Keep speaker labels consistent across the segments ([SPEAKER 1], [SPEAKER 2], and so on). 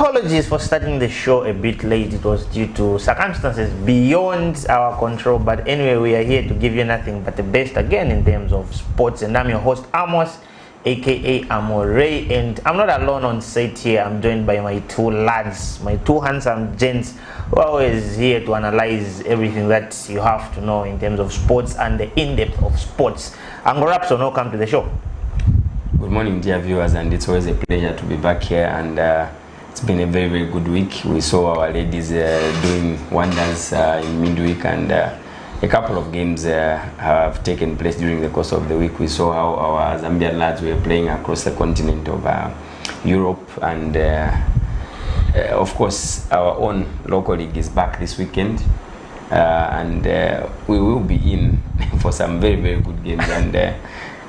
[SPEAKER 1] Apologies for starting the show a bit late. It was due to circumstances beyond our control. But anyway, we are here to give you nothing but the best again in terms of sports. And I'm your host, Amos, aka Amore. And I'm not alone on set here. I'm joined by my two lads, my two handsome gents, who are always here to analyze everything that you have to know in terms of sports and the in-depth of sports. Angorapson, welcome to the show.
[SPEAKER 2] Good morning, dear viewers, and it's always a pleasure to be back here. And it's been a very, very good week. We saw our ladies doing wonders in midweek, and a couple of games have taken place during the course of the week. We saw how our Zambian lads were playing across the continent of Europe, and of course, our own local league is back this weekend, and we will be in for some very, very good games. And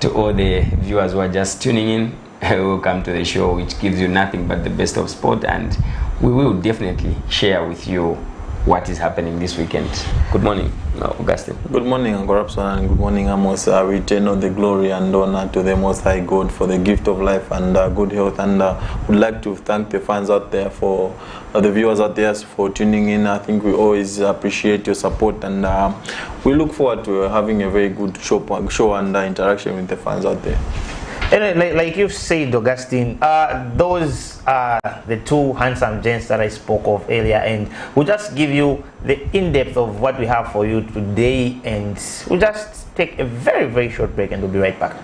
[SPEAKER 2] to all the viewers who are just tuning in, welcome to the show, which gives you nothing but the best of sport, and we will definitely share with you what is happening this weekend. Good morning, Augustine.
[SPEAKER 3] Good morning, Angorapson, and good morning, Amos. We return all the glory and honor to the Most High God for the gift of life and good health. And would like to thank the fans out there, for the viewers out there, for tuning in. I think we always appreciate your support, and we look forward to having a very good show and interaction with the fans out there.
[SPEAKER 1] And like you've said, Augustine, those are the two handsome gents that I spoke of earlier, and we'll just give you the in-depth of what we have for you today, and we'll just take a very, very short break and we'll be right back.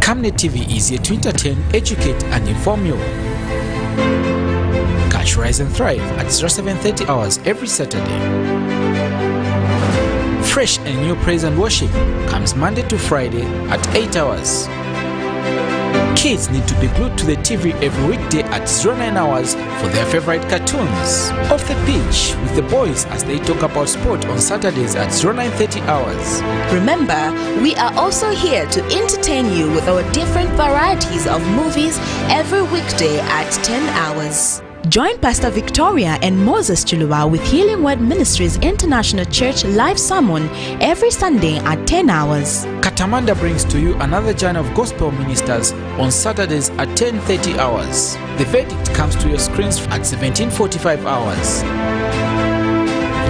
[SPEAKER 4] Camnet TV is here to entertain, educate and inform you. Catch Rise and Thrive at 0730 hours every Saturday. Fresh and new praise and worship comes Monday to Friday at 8 hours. Kids need to be glued to the TV every weekday at 09 hours for their favorite cartoons. Off the pitch with the boys as they talk about sport on Saturdays at 0930 hours.
[SPEAKER 5] Remember, we are also here to entertain you with our different varieties of movies every weekday at 10 hours. Join Pastor Victoria and Moses Chuluwa with Healing Word Ministries International Church live sermon every Sunday at 10 hours.
[SPEAKER 4] Katamanda brings to you another journey of gospel ministers on Saturdays at 10:30 hours. The verdict comes to your screens at 17:45 hours.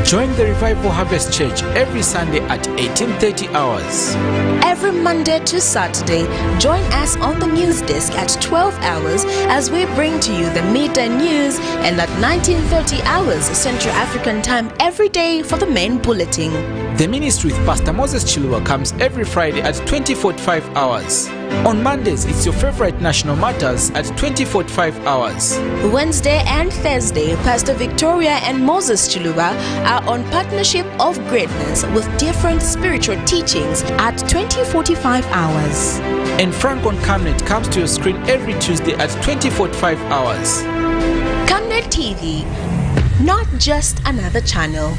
[SPEAKER 4] Join the Revival Harvest Church every Sunday at 18:30 hours.
[SPEAKER 5] Every Monday to Saturday, join us on the news desk at 12 hours as we bring to you the midday news, and at 19:30 hours Central African time every day for the main bulletin.
[SPEAKER 4] The ministry with Pastor Moses Chuluwa comes every Friday at 20:45 hours. On Mondays, it's your favorite national matters at 20:45 hours.
[SPEAKER 5] Wednesday and Thursday, Pastor Victoria and Moses Chuluwa are on Partnership of Greatness with different spiritual teachings at 20:45 hours.
[SPEAKER 4] And Frank on Camnet comes to your screen every Tuesday at 20:45 hours.
[SPEAKER 5] Camnet TV, not just another channel.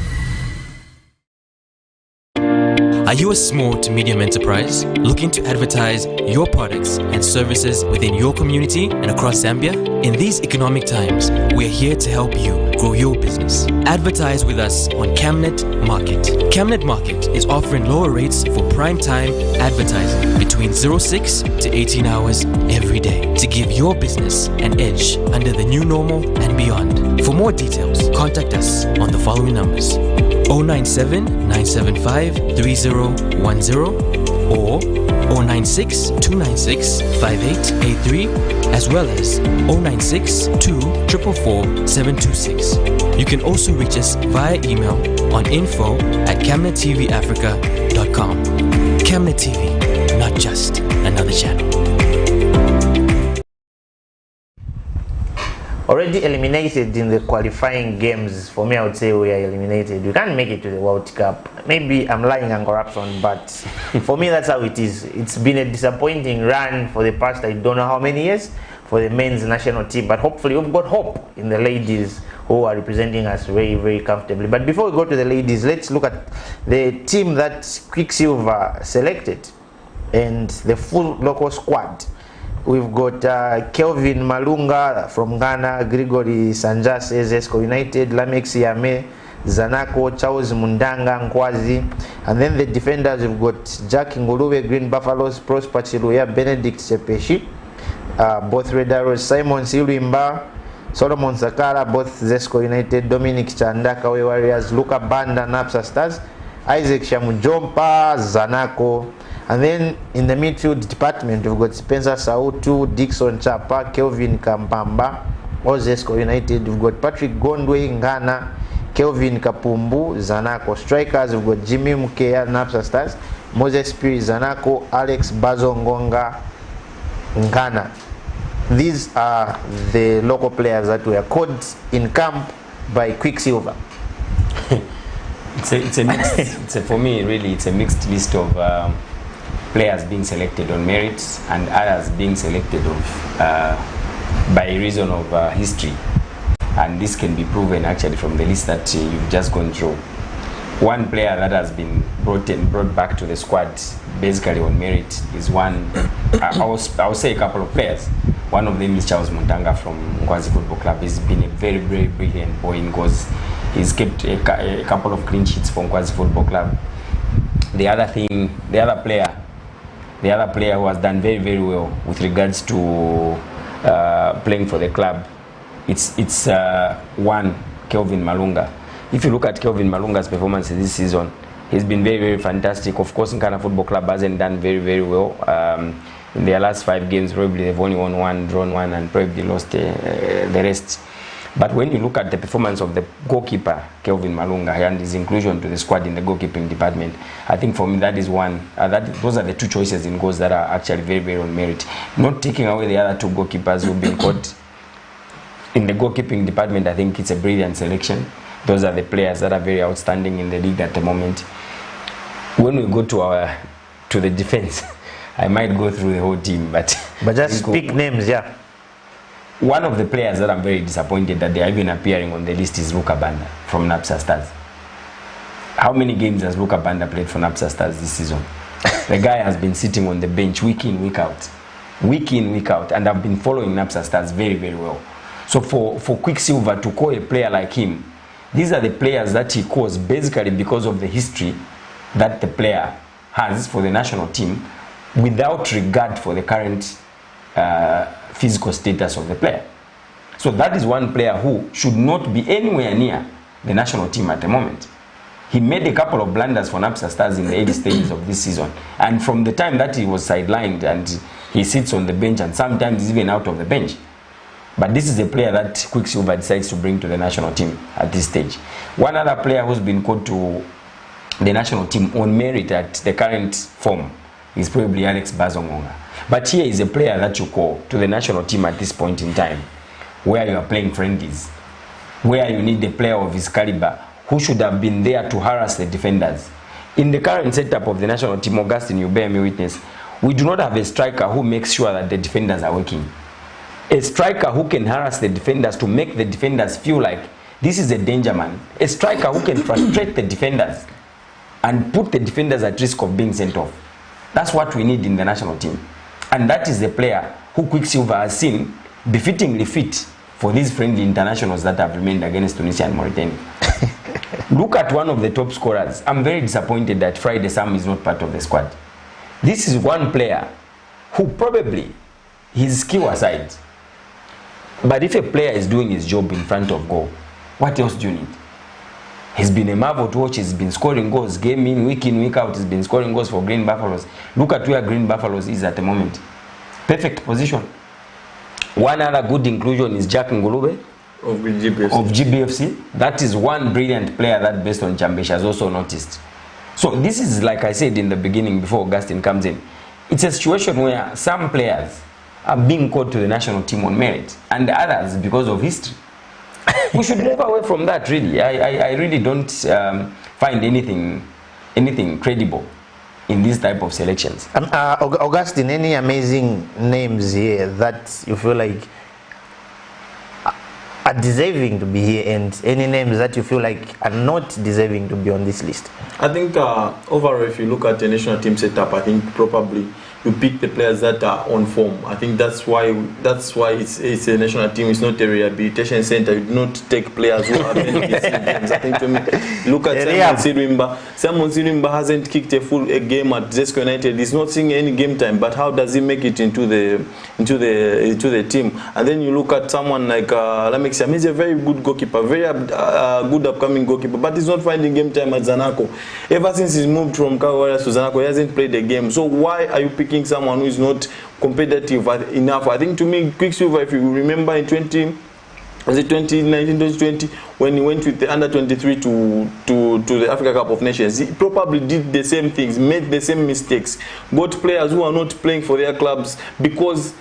[SPEAKER 6] Are you a small to medium enterprise looking to advertise your products and services within your community and across Zambia? In these economic times, we are here to help you grow your business. Advertise with us on Camnet Market. Camnet Market is offering lower rates for prime time advertising between 06 to 18 hours every day to give your business an edge under the new normal and beyond. For more details, contact us on the following numbers: 097 975 3010 or 096 296 5883, as well as 096 244 726. You can also reach us via email on info@camnettvafrica.com. Camnet TV, not just another channel.
[SPEAKER 1] Already eliminated in the qualifying games. For me, I would say we are eliminated. We can't make it to the World Cup. Maybe I'm lying on corruption, but for me, that's how it is. It's been a disappointing run for the past, I don't know how many years, for the men's national team. But hopefully, we've got hope in the ladies who are representing us very, very comfortably. But before we go to the ladies, let's look at the team that Quicksilver selected and the full local squad. We've got Kelvin Malunga from Ghana, Gregory Sanjas, Esco United, Lamex Yame, Zanako, Charles Montanga, Nkwazi. And then the defenders, we've got Jack Ngulube, Green Buffaloes, Prosper Chiluya, Benedict Sepeshi, both Red Arrows, Simon Silwimba, Solomon Sakala, both Zesco United, Dominic Chanda, Kawe Warriors, Luka Banda, Napsa Stars, Isaac Shamujompa, Zanaco. And then in the midfield department, we've got Spencer Sautu, Dixon Chapa, Kelvin Kampamba, all Zesco United. We've got Patrick Gondwe, Ngana, Kelvin Kapumbu, Zanaco. Strikers, we've got Jimmy Mukea, Napsa Stars, Moses Piri, Zanaco, Alex Bazongonga, Ngana. These are the local players that were caught in camp by Quicksilver.
[SPEAKER 2] It's a mixed, for me, really, it's a mixed list of players being selected on merits and others being selected by reason of history. And this can be proven actually from the list that you've just gone through. One player that has been brought back to the squad basically on merit is one, I'll say a couple of players. One of them is Charles Montanga from Nkwazi Football Club. He's been a very, very brilliant boy because he's kept a couple of clean sheets for Nkwazi Football Club. The other player who has done very, very well with regards to playing for the club, it's one, Kelvin Malunga. If you look at Kelvin Malunga's performance this season, he's been very, very fantastic. Of course, Nkana Football Club hasn't done very, very well. In their last 5 games, probably they've only won 1, drawn 1, and probably lost the rest. But when you look at the performance of the goalkeeper, Kelvin Malunga, and his inclusion to the squad in the goalkeeping department, I think for me that is one. Those are the 2 choices in goals that are actually very, very on merit. Not taking away the other 2 goalkeepers who've been caught in the goalkeeping department, I think it's a brilliant selection. Those are the players that are very outstanding in the league at the moment. When we go to the defense, I might go through the whole team, but
[SPEAKER 1] just speak names, yeah.
[SPEAKER 2] One of the players that I'm very disappointed that they are even appearing on the list is Luka Banda from Napsa Stars. How many games has Luka Banda played for Napsa Stars this season? The guy has been sitting on the bench week in, week out. Week in, week out. And I've been following Napsa Stars very, very well. So for Quicksilver to call a player like him, these are the players that he calls basically because of the history that the player has for the national team without regard for the current physical status of the player. So that is one player who should not be anywhere near the national team at the moment. He made a couple of blunders for Napsa Stars in the early stages of this season. And from the time that he was sidelined and he sits on the bench and sometimes even out of the bench. But this is a player that Quicksilver decides to bring to the national team at this stage. One other player who's been called to the national team on merit at the current form is probably Alex Bazongonga. But here is a player that you call to the national team at this point in time, where you are playing friendlies, where you need a player of his caliber who should have been there to harass the defenders. In the current setup of the national team, Augustine, you bear me witness, we do not have a striker who makes sure that the defenders are working. A striker who can harass the defenders to make the defenders feel like this is a danger man. A striker who can frustrate the defenders and put the defenders at risk of being sent off. That's what we need in the national team. And that is the player who Quicksilver has seen befittingly fit for these friendly internationals that have remained against Tunisia and Mauritania. Look at one of the top scorers. I'm very disappointed that Friday Sam is not part of the squad. This is one player who probably, his skill aside, but if a player is doing his job in front of goal, what else do you need? He's been a marvel to watch. He's been scoring goals game in, week out. He's been scoring goals for Green Buffaloes. Look at where Green Buffaloes is at the moment. Perfect position. One other good inclusion is Jack Ngulube
[SPEAKER 3] of GBFC.
[SPEAKER 2] That is one brilliant player that based on Chambesh has also noticed. So this is, like I said in the beginning before Augustine comes in, it's a situation where some players are being called to the national team on merit and others because of history. We should move away from that, really. I really don't find anything credible in these type of selections.
[SPEAKER 1] Augustine, any amazing names here that you feel like are deserving to be here, and any names that you feel like are not deserving to be on this list?
[SPEAKER 3] I think overall, if you look at the national team setup, I think probably you pick the players that are on form. I think that's why it's a national team. It's not a rehabilitation center. You do not take players who haven't been games. I think to me, look at Simon Sirimba hasn't kicked a full game at Zesco United. He's not seeing any game time. But how does he make it into the team? And then you look at someone like Lamexia. He's a very good goalkeeper, very good upcoming goalkeeper, but he's not finding game time at Zanaco. Ever since he's moved from Kawa Warriors to Zanaco, he hasn't played a game. So why are you picking someone who is not competitive enough? I think to me, Quicksilver, if you remember in 2019-2020, when he went with the under-23 to the Africa Cup of Nations, he probably did the same things, made the same mistakes, got players who are not playing for their clubs because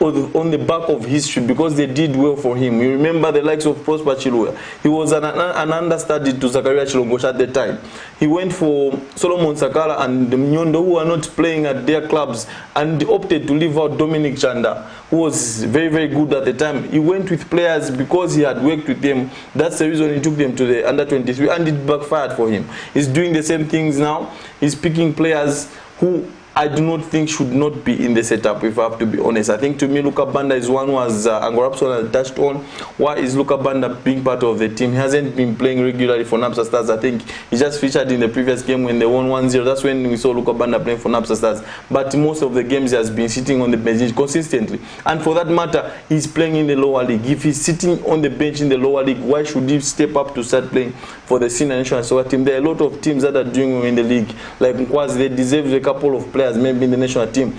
[SPEAKER 3] on the back of history, because they did well for him. You remember the likes of Prosper Chilwell. He was an understudy to Zakaria Chilongosha at the time. He went for Solomon Sakala and Mnyondo, who are not playing at their clubs, and opted to leave out Dominic Chanda, who was very, very good at the time. He went with players because he had worked with them. That's the reason he took them to the under-23, and it backfired for him. He's doing the same things now. He's picking players who I do not think should not be in the setup, if I have to be honest. I think to me, Luka Banda is one who has Angorapson has touched on. Why is Luka Banda being part of the team? He hasn't been playing regularly for Napsa Stars. I think he just featured in the previous game when they won 1-0. That's when we saw Luka Banda playing for Napsa Stars. But most of the games he has been sitting on the bench consistently. And for that matter, he's playing in the lower league. If he's sitting on the bench in the lower league, why should he step up to start playing for the senior national soccer team? There are a lot of teams that are doing well in the league. Like Nkwazi, they deserve a couple of players maybe in the national team.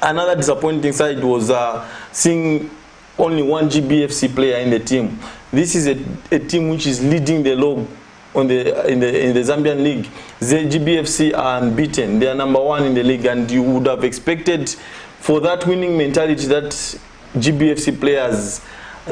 [SPEAKER 3] Another disappointing side was seeing only one GBFC player in the team. This is a team which is leading the log in the Zambian league. The GBFC are unbeaten. They are number 1 in the league, and you would have expected for that winning mentality that GBFC players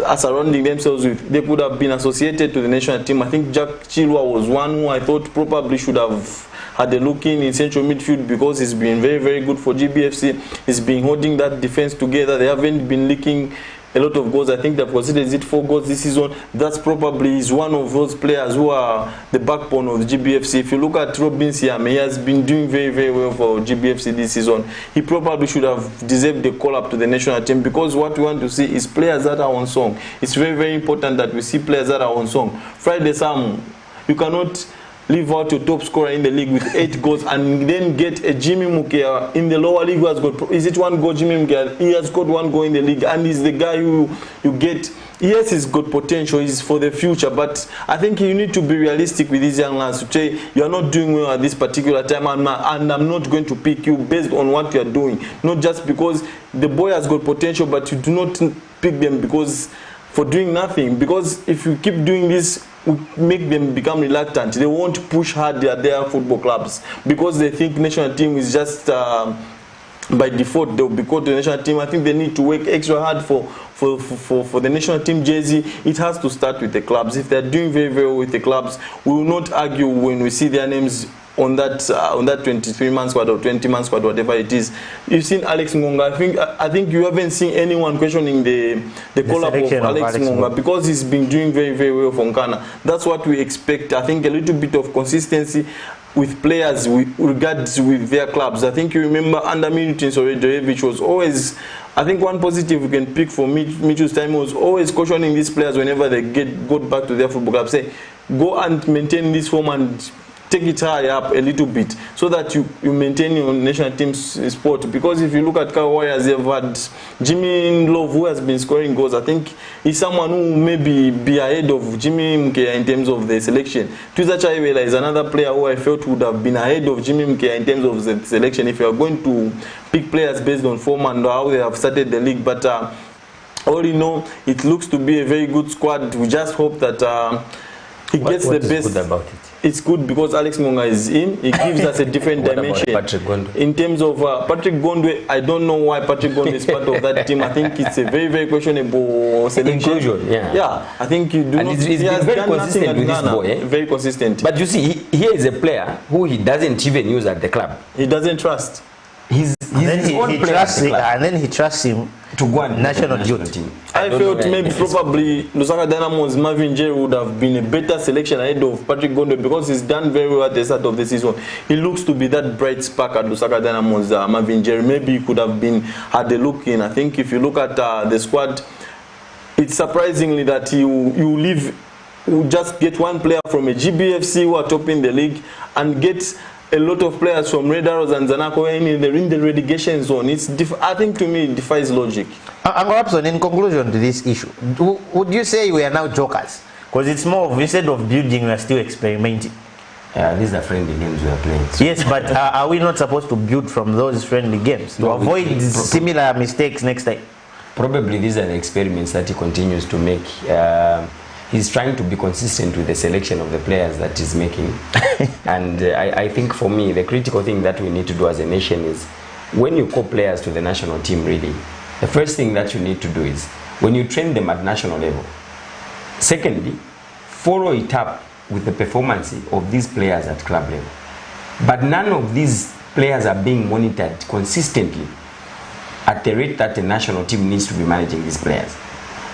[SPEAKER 3] are surrounding themselves with, they could have been associated to the national team. I think Jack Chilwa was one who I thought probably should have had a look in central midfield, because he's been very, very good for GBFC. He's been holding that defense together. They haven't been leaking a lot of goals. I think they've considered 4 goals this season. That's probably is one of those players who are the backbone of GBFC. If you look at Robin Siame, he has been doing very, very well for GBFC this season. He probably should have deserved the call up to the national team, because what we want to see is players that are on song. It's very, very important that we see players that are on song. Friday Sam, you cannot leave out your top scorer in the league with 8 goals and then get a Jimmy Mukea in the lower league who has got, is it 1 goal? Jimmy Mukea, he has got 1 goal in the league, and he's the guy who you get. Yes, he's got potential, he's for the future, but I think you need to be realistic with these young lads to say you are not doing well at this particular time, and I'm not going to pick you based on what you are doing. Not just because the boy has got potential, but you do not pick them because for doing nothing. Because if you keep doing this, we make them become reluctant. They won't push hard at their football clubs because they think national team is just by default they'll be called to the national team. I think they need to work extra hard for the national team jersey. It has to start with the clubs. If they're doing very, very well with the clubs, we will not argue when we see their names on that 23-man squad or 20-man squad, whatever it is. You've seen Alex Ngonga. I think you haven't seen anyone questioning the call-up of Alex Ngonga, because he's been doing very, very well for Nkana. That's what we expect. I think a little bit of consistency with players regards with their clubs. I think you remember under Milutin Soredojevic was always, I think one positive we can pick for Michu's time was always cautioning these players whenever they go back to their football club, say, go and maintain this form and take it high up a little bit so that you maintain your national team's sport. Because if you look at Kawa Warriors, they've had Jimmy Love, who has been scoring goals. I think he's someone who may be ahead of Jimmy Mkea in terms of the selection. Twiza Chaiwela is another player who I felt would have been ahead of Jimmy Mkea in terms of the selection if you are going to pick players based on form and how they have started the league. But all in all, it looks to be a very good squad. We just hope that he gets the best.
[SPEAKER 2] Good about it?
[SPEAKER 3] It's good because Alex Ngonga is in. It gives us a different dimension.
[SPEAKER 2] Patrick Gondwe?
[SPEAKER 3] In terms of Patrick Gondwe, I don't know why Patrick Gondwe is part of that team. I think it's a very, very questionable selection.
[SPEAKER 2] Inclusion, yeah.
[SPEAKER 3] I think you do
[SPEAKER 2] and
[SPEAKER 3] not.
[SPEAKER 2] He's been very consistent with this boy.
[SPEAKER 3] Very consistent.
[SPEAKER 2] But you see, here is a player who he doesn't even use at the club.
[SPEAKER 3] He doesn't trust.
[SPEAKER 1] And then he trusts him
[SPEAKER 2] to go and
[SPEAKER 1] national
[SPEAKER 2] national
[SPEAKER 1] youth
[SPEAKER 2] team.
[SPEAKER 3] I
[SPEAKER 2] don't
[SPEAKER 3] felt
[SPEAKER 2] know.
[SPEAKER 3] maybe probably Lusaka Dynamo's Marvin Jerry would have been a better selection ahead of Patrick Gondo because he's done very well at the start of the season. He looks to be that bright spark at Lusaka Dynamo's Marvin Jerry. Maybe he could have been had a look in. I think if you look at the squad, it's surprisingly that you just get one player from a GBFC who are topping the league and get a lot of players from Red Arrows and Zanaco in the relegation zone. I think to me it defies logic.
[SPEAKER 1] Angorapson, in conclusion to this issue, would you say we are now jokers? Because it's more of, instead of building, we are still experimenting.
[SPEAKER 2] These are friendly games we are playing.
[SPEAKER 1] Yes, but are we not supposed to build from those friendly games to avoid similar mistakes next time?
[SPEAKER 2] Probably these are the experiments that he continues to make. He's trying to be consistent with the selection of the players that he's making. And I think for me, the critical thing that we need to do as a nation is when you call players to the national team, really, the first thing that you need to do is when you train them at national level. Secondly, follow it up with the performance of these players at club level. But none of these players are being monitored consistently at the rate that the national team needs to be managing these players.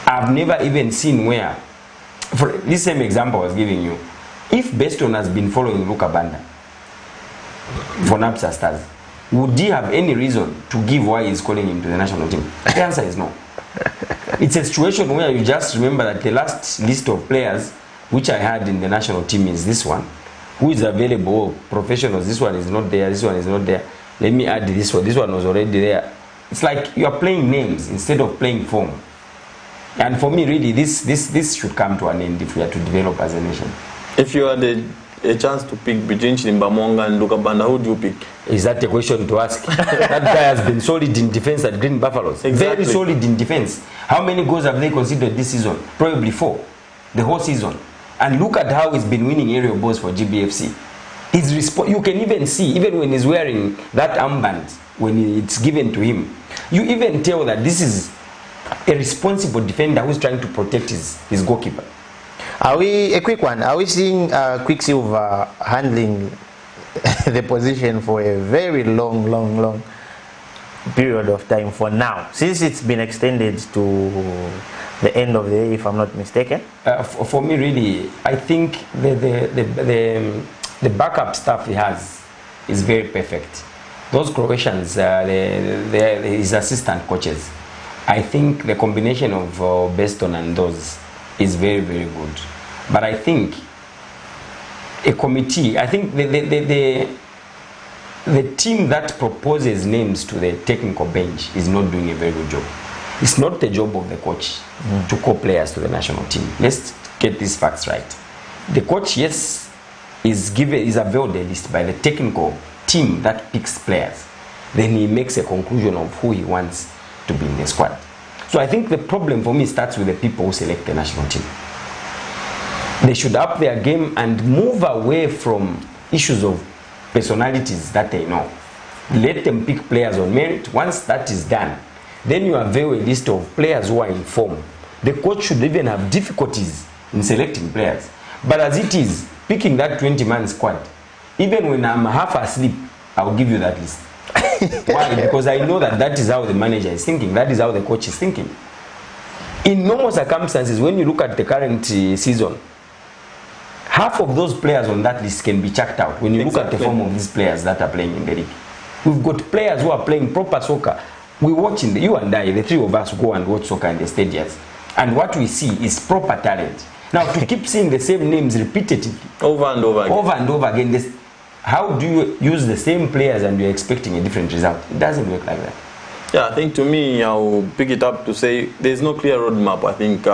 [SPEAKER 2] I've never even seen where, for this same example I was giving you, if Beston has been following Luka Banda for Napsa Stars, would he have any reason to give why he's calling him to the national team? The answer is no. It's a situation where you just remember that the last list of players which I had in the national team is this one. Who is available? Professionals, this one is not there, this one is not there. Let me add this one was already there. It's like you are playing names instead of playing form. And for me, really, this should come to an end if we are to develop as a nation.
[SPEAKER 3] If you had a chance to pick between Chimbamwanga and Luka Banda, who do you pick?
[SPEAKER 2] Is that a question to ask? That guy has been solid in defense at Green Buffaloes.
[SPEAKER 3] Exactly.
[SPEAKER 2] Very solid in defense. How many goals have they considered this season? Probably 4. The whole season. And look at how he's been winning aerial balls for GBFC. You can even see, even when he's wearing that armband, when it's given to him, you even tell that this is a responsible defender who's trying to protect his goalkeeper.
[SPEAKER 1] A quick one, are we seeing Quicksilver handling the position for a very long period of time for now, since it's been extended to the end of the year, if I'm not mistaken?
[SPEAKER 2] For me, really, I think the backup staff he has is very perfect. Those Croatians, his assistant coaches, I think the combination of Beston and those is very, very good. But I think a committee, I think the team that proposes names to the technical bench is not doing a very good job. It's not the job of the coach to call players to the national team. Let's get these facts right. The coach, yes, is availed a list by the technical team that picks players. Then he makes a conclusion of who he wants to be in the squad. So I think the problem for me starts with the people who select the national team. They should up their game and move away from issues of personalities that they know. Let them pick players on merit. Once that is done, then you avail a list of players who are in form. The coach should even have difficulties in selecting players. But as it is, picking that 20-man squad, even when I'm half asleep, I'll give you that list. Why? Because I know that is how the manager is thinking. That is how the coach is thinking. In normal circumstances, when you look at the current season, half of those players on that list can be chucked out. When you look at the form of these players that are playing in the league, we've got players who are playing proper soccer. We watching, you and I, the three of us go and watch soccer in the stadiums, and what we see is proper talent. Now, to keep seeing the same names repetitively,
[SPEAKER 3] over and over again, how do you use the same players and you're expecting a different result? It doesn't work like that. Yeah, I think to me, I'll pick it up to say there's no clear roadmap. I think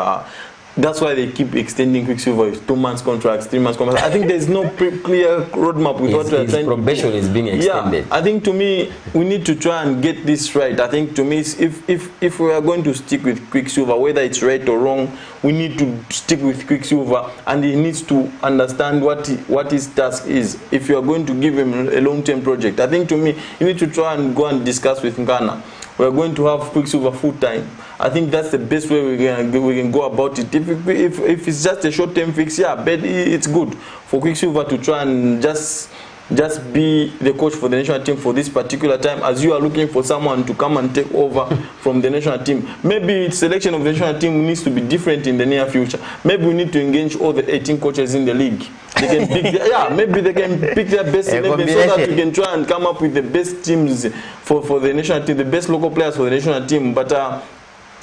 [SPEAKER 3] that's why they keep extending Quicksilver with 2 months contracts, 3 months contracts. I think there's no clear roadmap with what we're trying to do.
[SPEAKER 2] Probation is being extended.
[SPEAKER 3] Yeah, I think to me, we need to try and get this right. I think to me, if we are going to stick with Quicksilver, whether it's right or wrong, we need to stick with Quicksilver, and he needs to understand what his task is. If you are going to give him a long-term project, I think to me, you need to try and go and discuss with Nkana. We're going to have Quicksilver full-time. I think that's the best way we can go about it. If it's just a short-term fix, yeah, but it's good for Quicksilver to try and just just be the coach for the national team for this particular time, as you are looking for someone to come and take over from the national team. Maybe selection of the national team needs to be different in the near future. Maybe we need to engage all the 18 coaches in the league. They can pick maybe they can pick their best 11 so that we can try and come up with the best teams for the national team, the best local players for the national team. But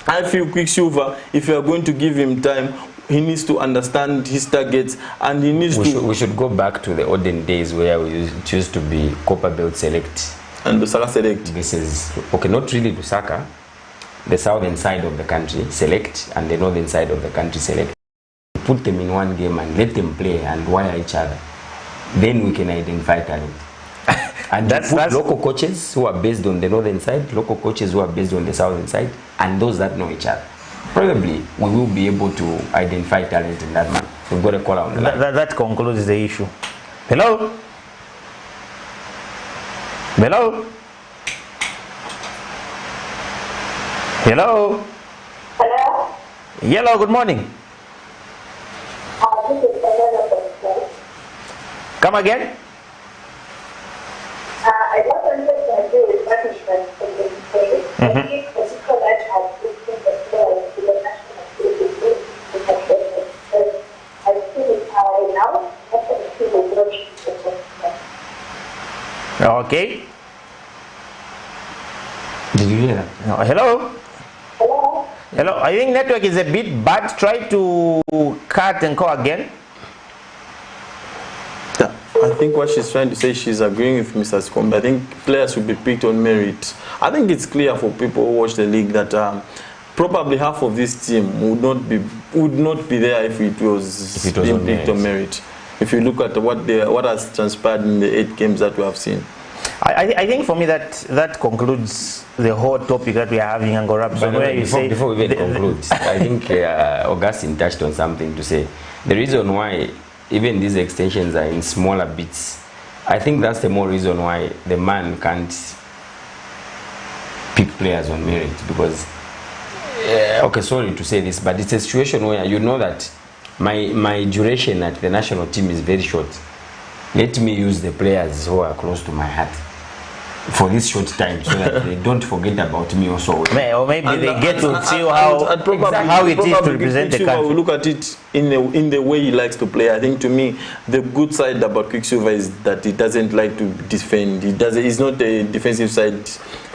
[SPEAKER 3] I feel Quicksilver, if you are going to give him time, he needs to understand his targets, and he needs
[SPEAKER 2] we should go back to the olden days where we used to be Copper Belt Select.
[SPEAKER 3] And Lusaka Select.
[SPEAKER 2] This is, okay, not really Lusaka, the southern side of the country Select and the northern side of the country Select. Put them in one game and let them play and wire each other. Then we can identify talent. And that's local coaches who are based on the northern side, local coaches who are based on the southern side, and those that know each other. Probably we will be able to identify talent in that man. We've got a call on the line.
[SPEAKER 1] That concludes the issue. Hello? Hello? Hello?
[SPEAKER 7] Hello?
[SPEAKER 1] Hello, good morning.
[SPEAKER 7] This is Elena.
[SPEAKER 1] Come again?
[SPEAKER 7] I just wanted to do with management in the state. Any particular that has taken the players to the national team because I feel it now. I feel the
[SPEAKER 1] Okay.
[SPEAKER 2] Did you hear that?
[SPEAKER 1] No, hello?
[SPEAKER 7] Hello?
[SPEAKER 1] Hello, I think network is a bit bad. Try to cut and call again.
[SPEAKER 3] Yeah, I think what she's trying to say, she's agreeing with Mr. Skombe. I think players will be picked on merit. I think it's clear for people who watch the league that probably half of this team would not be there if it was being picked on merit. If you look at what has transpired in the 8 games that we have seen.
[SPEAKER 1] I think for me that concludes the whole topic that we are having, Angorapson, where you say...
[SPEAKER 2] Before we even conclude, I think Augustine touched on something to say. The reason why even these extensions are in smaller bits, I think that's the more reason why the man can't pick players on merit, because, okay, sorry to say this, but it's a situation where you know that my duration at the national team is very short. Let me use the players who are close to my heart for this short time, so that they don't forget about me also.
[SPEAKER 1] Or maybe they get to see how it is to represent the country.
[SPEAKER 3] We look at it in the way he likes to play. I think to me, the good side about Quicksilver is that he doesn't like to defend. He's not a defensive side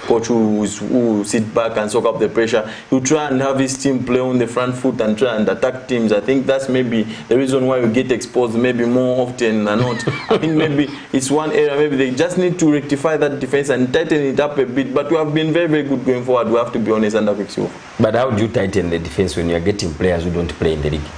[SPEAKER 3] coach who sit back and soak up the pressure. He'll try and have his team play on the front foot and try and attack teams. I think that's maybe the reason why we get exposed maybe more often than not. I think maybe it's one area, maybe they just need to rectify that defense and tighten it up a bit. But we have been very, very good going forward. We have to be honest under Quicksilver.
[SPEAKER 2] But how do you tighten the defense when you are getting players who don't play in the league?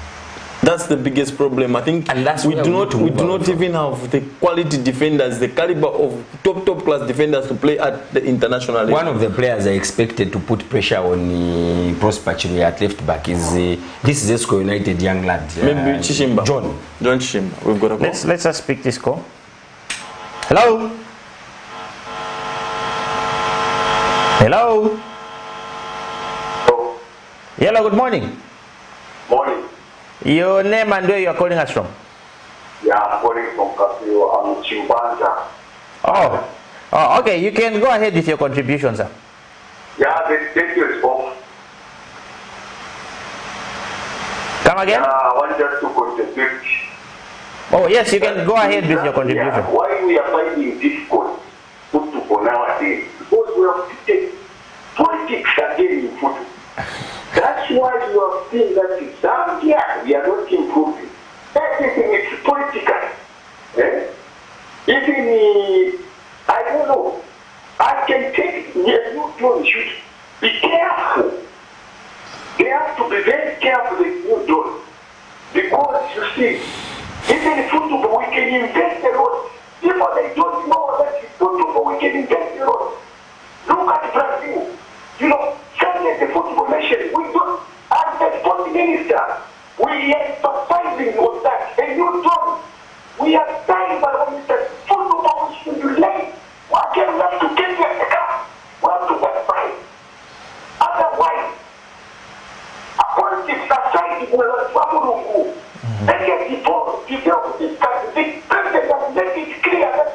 [SPEAKER 3] That's the biggest problem, I think.
[SPEAKER 2] And that's
[SPEAKER 3] we do not even have the quality defenders, the caliber of top class defenders to play at the international level.
[SPEAKER 2] One of the players I expected to put pressure on Prosper Chirui at left back is this is Esco United young lad.
[SPEAKER 3] Maybe Chishimba.
[SPEAKER 2] John
[SPEAKER 3] Chishimba. We've got a call.
[SPEAKER 1] Let's just pick this call. Hello. Hello. Hello. Good morning.
[SPEAKER 8] Morning.
[SPEAKER 1] Your name and where you are calling us from?
[SPEAKER 8] Yeah, I'm calling from Casio. I'm Chimbanja.
[SPEAKER 1] Oh, okay. You can go ahead with your contribution, sir.
[SPEAKER 8] Yeah, thank you.
[SPEAKER 1] Come again?
[SPEAKER 8] I want just to contribute.
[SPEAKER 1] Oh, yes, you can go ahead with your contribution.
[SPEAKER 8] Yeah, why we are finding difficult football nowadays? Because we have taken politics again in football. That's why you have seen that in Zambia we are not improving. Everything is political. Even, I don't know, I can take, yes, you should be careful. They have to be very careful with you don't. Because you see, even in football we can invest a lot. People they don't know that in football we can invest a lot. Look at Brazil. You know, Sunday the football nation, we don't, as the sports minister, we are emphasizing on that. And you don't. We are dying by what we said. Football should be late. Why can't we have to get there the car? We have to get by. Otherwise, politics aside, we will travel. They get people this country. The president has made it clear that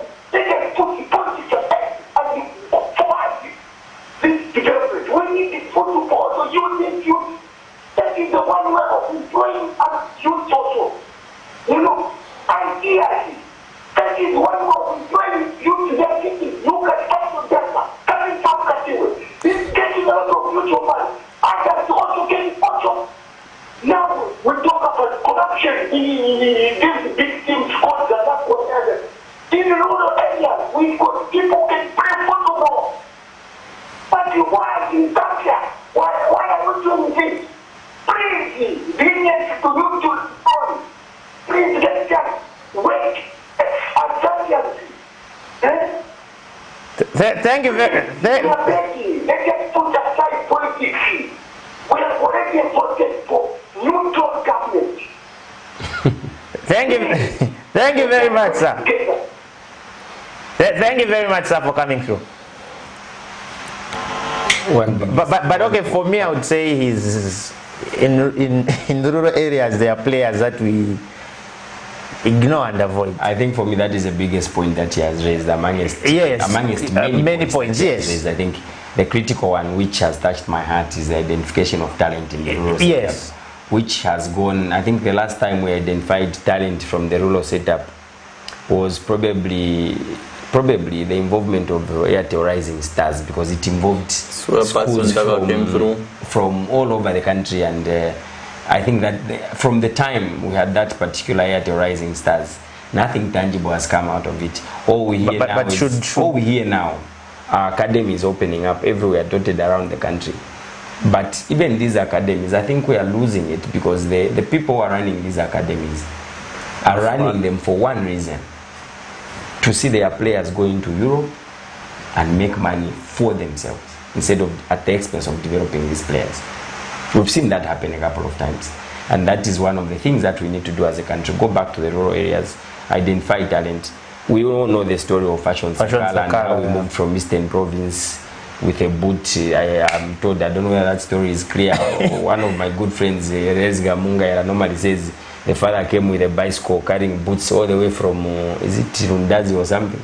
[SPEAKER 8] these big teams called the in rural areas, we've got people who can play football. But why in Zambia? Why are you doing this? Please, lenient to you to respond. Please, let's just wait as Zambians. Eh?
[SPEAKER 1] Thank you very much.
[SPEAKER 8] We are begging. Let's just put aside politics. We have already voted for neutral government.
[SPEAKER 1] Thank you very much, sir. Thank you very much, sir, for coming through. But okay, for me, I would say he's in rural areas. There are players that we ignore and avoid.
[SPEAKER 2] I think for me that is the biggest point that he has raised amongst
[SPEAKER 1] many points. Yes,
[SPEAKER 2] I think the critical one, which has touched my heart, is the identification of talent in the rural setup, which has gone. I think the last time we identified talent from the rural setup was probably the involvement of Airtel Rising Stars, because it involved schools from all over the country, and I think that from the time we had that particular Airtel Rising Stars, nothing tangible has come out of it. All we hear now, our academy is opening up everywhere, dotted around the country. But even these academies, I think we are losing it, because the people who are running these academies are running them for one reason: to see their players going to Europe and make money for themselves, instead of at the expense of developing these players. We've seen that happen a couple of times, and that is one of the things that we need to do as a country. Go back to the rural areas, identify talent. We all know the story of Fashion Sakala and how we moved from Eastern Province with a boot. I'm told, I don't know whether that story is clear. One of my good friends, Rezga Munga, normally says the father came with a bicycle carrying boots all the way from, is it Rundazi or something?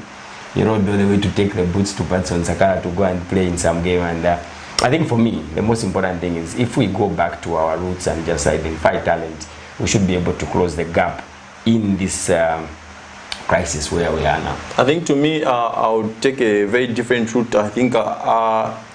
[SPEAKER 2] You know, all the way to take the boots to Patson Sakala to go and play in some game. And I think for me, the most important thing is, if we go back to our roots and just identify talent, we should be able to close the gap in this crisis where we are now.
[SPEAKER 3] I think, to me, I would take a very different route. I think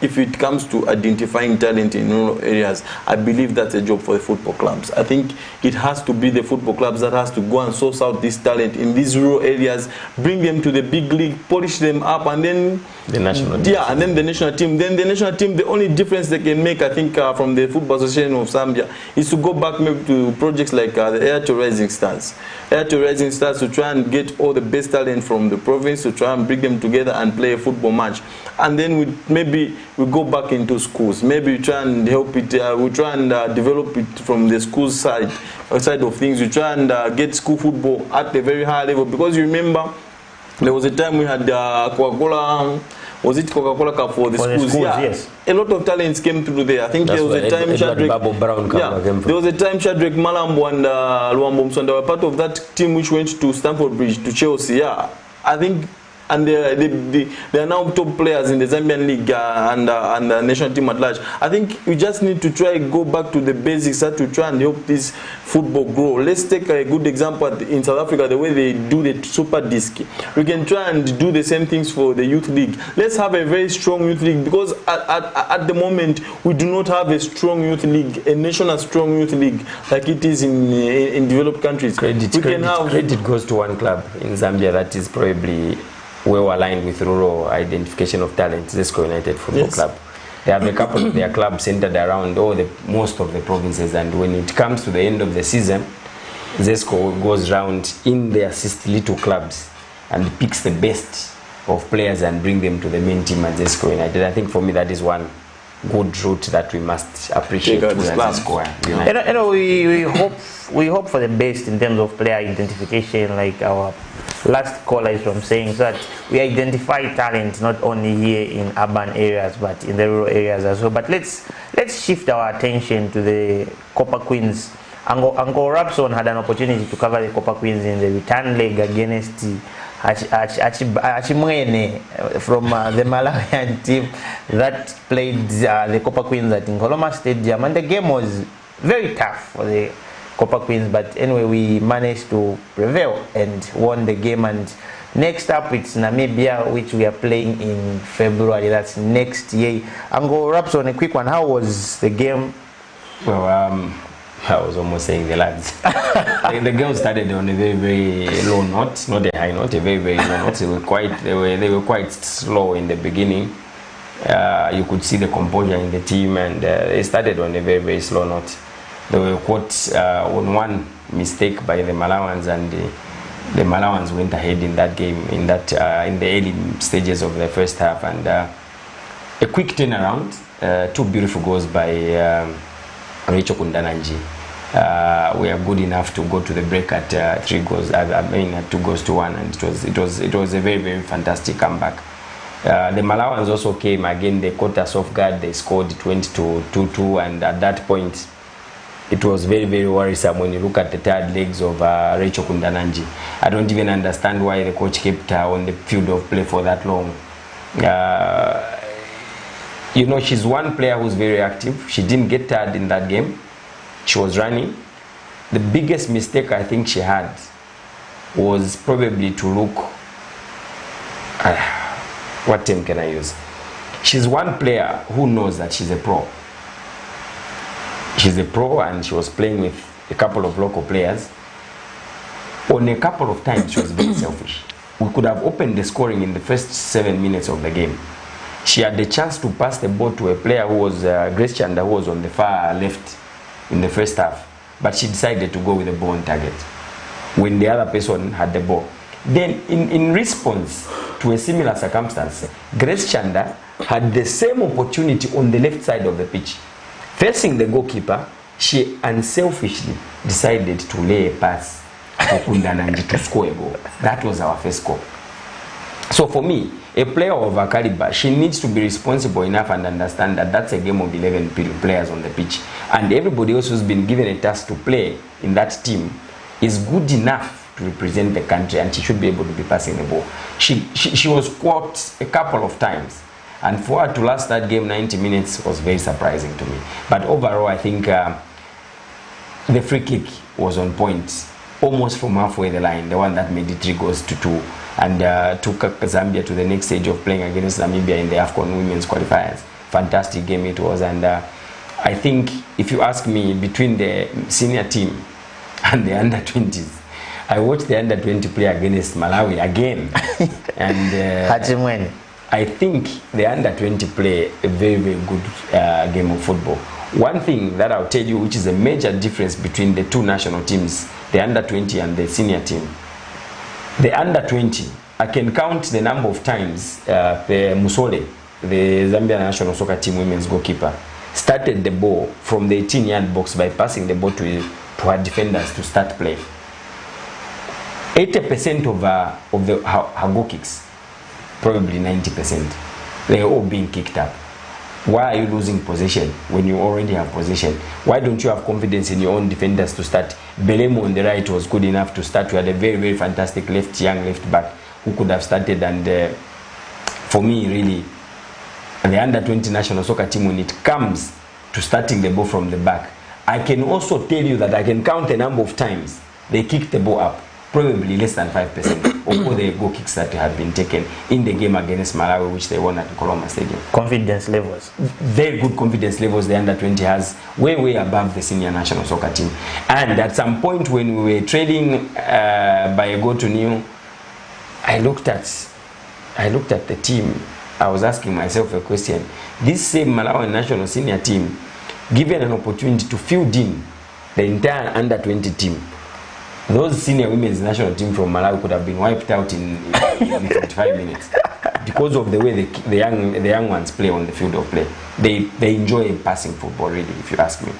[SPEAKER 3] if it comes to identifying talent in rural areas, I believe that's a job for the football clubs. I think it has to be the football clubs that has to go and source out this talent in these rural areas, bring them to the big league, polish them up, and then
[SPEAKER 2] the national team.
[SPEAKER 3] Yeah, and then the national team. Then the national team, the only difference they can make, I think, from the Football Association of Zambia, is to go back maybe to projects like the Airtel Rising Stars. Airtel Rising Stars, to try and get all the best talent from the province, to try and bring them together and play a football match. And then maybe we go back into schools. Maybe we try and help it, we try and develop it from the school side of things. We try and get school football at a very high level. Because you remember, there was a time we had Coca-Cola, was it Coca-Cola Cup for the schools? Yeah.
[SPEAKER 1] Yes.
[SPEAKER 3] A lot of talents came through there. I think there was a time Shadrach Malambo and Luambo Msonda were part of that team which went to Stamford Bridge, to Chelsea. Yeah, I think, and they are now top players in the Zambian league and the national team at large. I think we just need to try go back to the basics to try and help this football grow. Let's take a good example in South Africa, the way they do the Super Disc. We can try and do the same things for the youth league. Let's have a very strong youth league, because at the moment we do not have a strong youth league, a national strong youth league like it is in developed countries.
[SPEAKER 2] Credit goes to one club in Zambia that is probably well aligned with rural identification of talent, Zesco United Football Club. They have a couple of their clubs centered around most of the provinces, and when it comes to the end of the season, Zesco goes round in their little clubs and picks the best of players and bring them to the main team at Zesco United. I think for me that is one good route that we must appreciate.
[SPEAKER 1] We hope for the best in terms of player identification, like our last caller is from saying, that we identify talent not only here in urban areas but in the rural areas as well. But let's shift our attention to the Copper Queens. Uncle Rapson had an opportunity to cover the Copper Queens in the return leg against Achimwene from the Malawian team that played the Copper Queens at Nkoloma Stadium, and the game was very tough for the Copper Queens, but anyway we managed to prevail and won the game. And next up it's Namibia, which we are playing in February, that's next year. Uncle Rapson, a quick one, how was the game?
[SPEAKER 2] Well, I was almost saying the lads. The girls started on a very, very low note, not a high note, a very, very low note. They were quite slow in the beginning. You could see the composure in the team, and they started on a very, very slow note. They were caught on one mistake by the Malawans, and the Malawans went ahead in that game in the early stages of the first half, and a quick turnaround. 2 beautiful goals by Rachel Kundananji. We are good enough to go to the break at 3 goals. At 2 goals to 1, and it was a very, very fantastic comeback. The Malawans also came again. They caught us off guard. They scored. It went to 2-2, and at that point, it was very, very worrisome when you look at the third legs of Rachel Kundananji. I don't even understand why the coach kept her on the field of play for that long. You know, she's one player who's very active. She didn't get tired in that game. She was running. The biggest mistake I think she had was probably to look... what term can I use? She's one player who knows that she's a pro. She's a pro, and she was playing with a couple of local players. On a couple of times, she was very selfish. We could have opened the scoring in the first 7 minutes of the game. She had the chance to pass the ball to a player who was Grace Chanda, who was on the far left in the first half, but she decided to go with the ball on target when the other person had the ball. Then in response to a similar circumstance, Grace Chanda had the same opportunity on the left side of the pitch. Facing the goalkeeper, she unselfishly decided to lay a pass to Kundananji to score a goal. That was our first goal. So for me, a player of her caliber, she needs to be responsible enough and understand that that's a game of 11 players on the pitch. And everybody else who's been given a task to play in that team is good enough to represent the country, and she should be able to be passing the ball. She was caught a couple of times, and for her to last that game 90 minutes was very surprising to me. But overall, I think the free kick was on point, almost from halfway the line, the one that made it 3 goals to 2, and took Zambia to the next stage of playing against Namibia in the AFCON women's qualifiers. Fantastic game it was, and I think if you ask me, between the senior team and the under-20s, I watched the under-20 play against Malawi again, and I think the under-20 play a very, very good game of football. One thing that I'll tell you, which is a major difference between the 2 national teams, the under-20 and the senior team. The under-20, I can count the number of times Musole, the Zambia national soccer team women's goalkeeper, started the ball from the 18-yard box by passing the ball to her defenders to start play. 80% of her goal kicks, probably 90%, they're all being kicked up. Why are you losing possession when you already have possession? Why don't you have confidence in your own defenders to start? Belemo on the right was good enough to start. We had a very, very fantastic young left back who could have started. And for me, really, the under-20 national soccer team, when it comes to starting the ball from the back, I can also tell you that I can count the number of times they kicked the ball up. Probably less than 5% of all the goal kicks that have been taken in the game against Malawi, which they won at Nkoloma Stadium.
[SPEAKER 1] Confidence levels.
[SPEAKER 2] Very good confidence levels the under-20 has, way, way above the senior national soccer team. And at some point when we were trailing by a goal to nil, I looked at the team. I was asking myself a question. This same Malawi national senior team, given an opportunity to field in the entire under-20 team, those senior women's national team from Malawi could have been wiped out in 45 minutes because of the way the young ones play on the field of play. They enjoy passing football, really, if you ask me.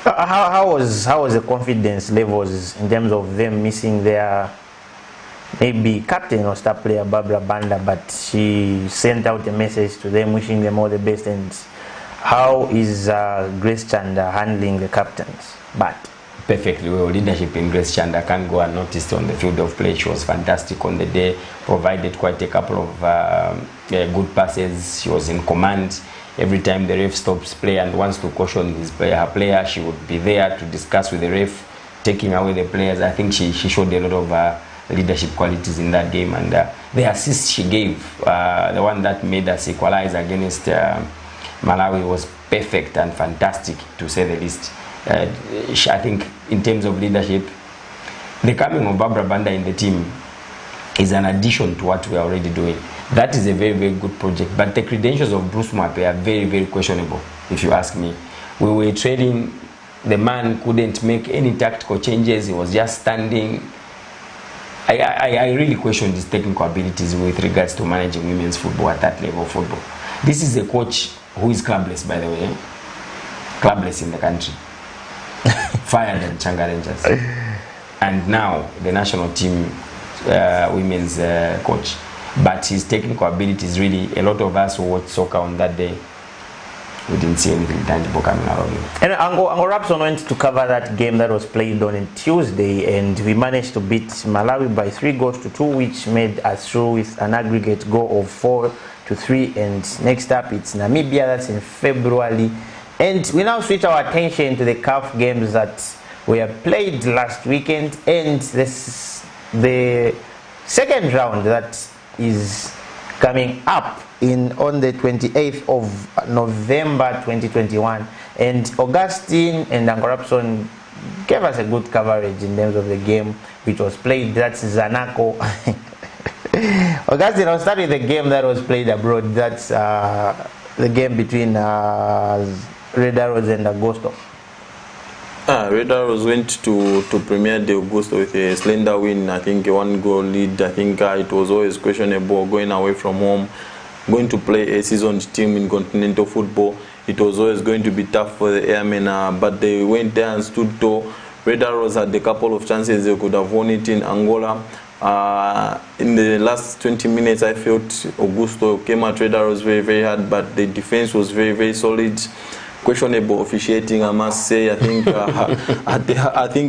[SPEAKER 1] How was the confidence levels in terms of them missing their maybe captain or star player Barbara Banda, but she sent out a message to them wishing them all the best? And how is Grace Chanda handling the captains? But
[SPEAKER 2] perfectly well. Leadership in Grace Chanda can't go unnoticed on the field of play. She was fantastic on the day, provided quite a couple of good passes. She was in command. Every time the ref stops play and wants to caution her player, she would be there to discuss with the ref, taking away the players. I think she showed a lot of leadership qualities in that game, and the assist she gave, the one that made us equalize against Malawi, was perfect and fantastic, to say the least. I think in terms of leadership, the coming of Barbara Banda in the team is an addition to what we are already doing. That is a very, very good project. But the credentials of Bruce Mape are very, very questionable, if you ask me. We were trading, the man couldn't make any tactical changes. He was just standing. I really question his technical abilities with regards to managing women's football at that level of football. This is a coach who is clubless, by the way. Clubless in the country. Fired at Changa Rangers. And now the national team women's coach. But his technical abilities, really, a lot of us who watched soccer on that day, we didn't see anything tangible coming out of him.
[SPEAKER 1] And Ango Rapson went to cover that game that was played on a Tuesday, and we managed to beat Malawi by 3-2, which made us through with an aggregate goal of 4-3. And next up, it's Namibia. That's in February. And we now switch our attention to the CAF games that were played last weekend, and this the second round that is coming up on the 28th of November 2021. And Augustine and Angorapson gave us a good coverage in terms of the game which was played. That's Zanaco. Augustine, I'll start with the game that was played abroad. That's the game between Red Arrows and Agosto.
[SPEAKER 3] Red Arrows went to Premier de Augusto with a slender win. I think a 1-goal lead. I think it was always questionable going away from home, going to play a seasoned team in continental football. It was always going to be tough for the Airmen, but they went there and stood tall. Red Arrows had a couple of chances they could have won it in Angola. In the last 20 minutes, I felt Augusto came at Red Arrows very, very hard, but the defense was very, very solid. Questionable officiating, I must say. I think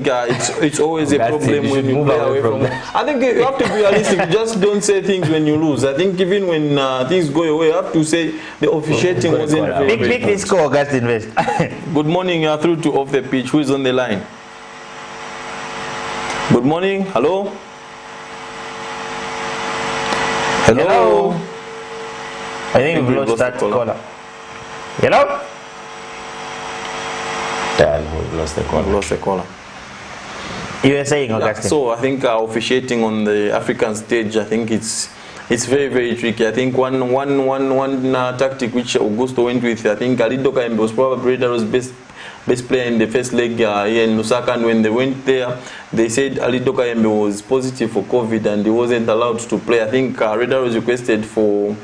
[SPEAKER 3] it's always a problem when you play away from. I think you have to be realistic. You just don't say things when you lose. I think even when things go away, you have to say the officiating wasn't very
[SPEAKER 1] good. Pick this score, Augustine West.
[SPEAKER 3] Good morning. You are through to Off the Pitch. Who is on the line? Good morning. Hello. Hello.
[SPEAKER 1] I think we've lost that caller. Hello.
[SPEAKER 2] We lost the caller.
[SPEAKER 1] You were saying, Augustine?
[SPEAKER 3] Yeah, so I think officiating on the African stage, I think it's very, very tricky. I think one tactic which Augusto went with, I think Alido Kaembe was probably Red Arrows' best player in the first leg here in Lusaka, and when they went there, they said Alido Kaembe was positive for COVID and he wasn't allowed to play. I think Red Arrows requested for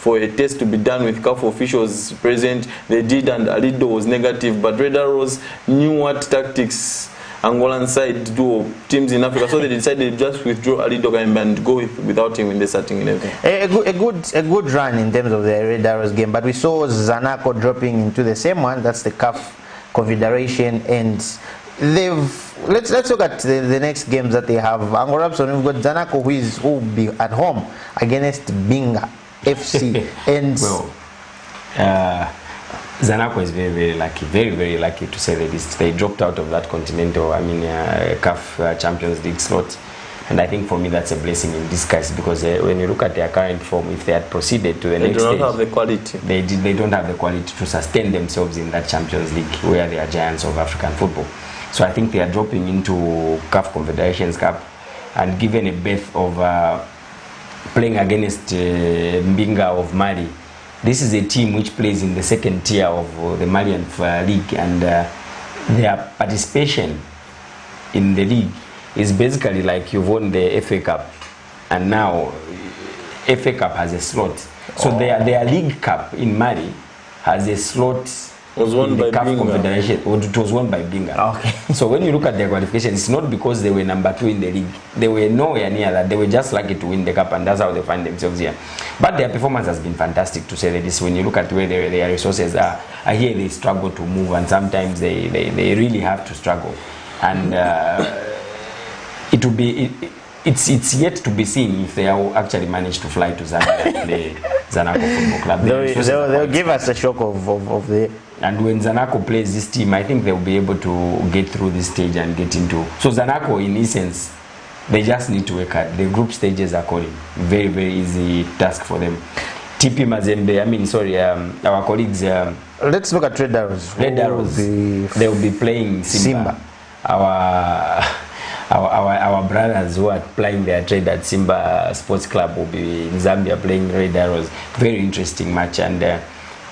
[SPEAKER 3] a test to be done with CAF officials present. They did, and Alido was negative, but Red Arrows knew what tactics Angolan side do teams in Africa, so they decided to just withdraw Alido Kaembe and go without him in the starting 11.
[SPEAKER 1] A good run in terms of the Red Arrows game, but we saw Zanaco dropping into the same one. That's the CAF Confederation, and let's look at the next games that they have. Angorapson, we've got Zanaco who will be at home against Binga FC. And
[SPEAKER 2] Zanaco is very, very lucky, very, very lucky to say the least. They dropped out of that continental, CAF Champions League slot, and I think for me that's a blessing in disguise, because when you look at their current form, if they had proceeded to the next stage,
[SPEAKER 3] they don't have the quality.
[SPEAKER 2] They don't have the quality to sustain themselves in that Champions League where they are giants of African football. So I think they are dropping into CAF Confederations Cup, and given a berth of playing against Mbinga of Mali. This is a team which plays in the second tier of the Malian league, and their participation in the league is basically like you've won the FA Cup, and now FA Cup has a slot. So their League Cup in Mali has a slot.
[SPEAKER 3] Was won by
[SPEAKER 2] Confederation. It was won by Binga.
[SPEAKER 1] Okay.
[SPEAKER 2] So when you look at their qualification, it's not because they were number 2 in the league. They were nowhere near that. They were just lucky to win the cup, and that's how they find themselves here. But their performance has been fantastic, to say that this. When you look at where their resources are, here they struggle to move, and sometimes they really have to struggle. And it will be. It's yet to be seen if they will actually manage to fly to Zambia and play Zanaco Football Club.
[SPEAKER 1] They'll give us a shock of the.
[SPEAKER 2] And when Zanaco plays this team, I think they'll be able to get through this stage and get into. So Zanaco, in essence, they just need to work hard. The group stages are calling. Very, very easy task for them. TP Mazembe, our colleagues.
[SPEAKER 1] Let's look at Red Arrows.
[SPEAKER 2] Red Arrows. They will be playing Simba. Our brothers who are playing their trade at Simba Sports Club will be in Zambia playing Red Arrows. Very interesting match. And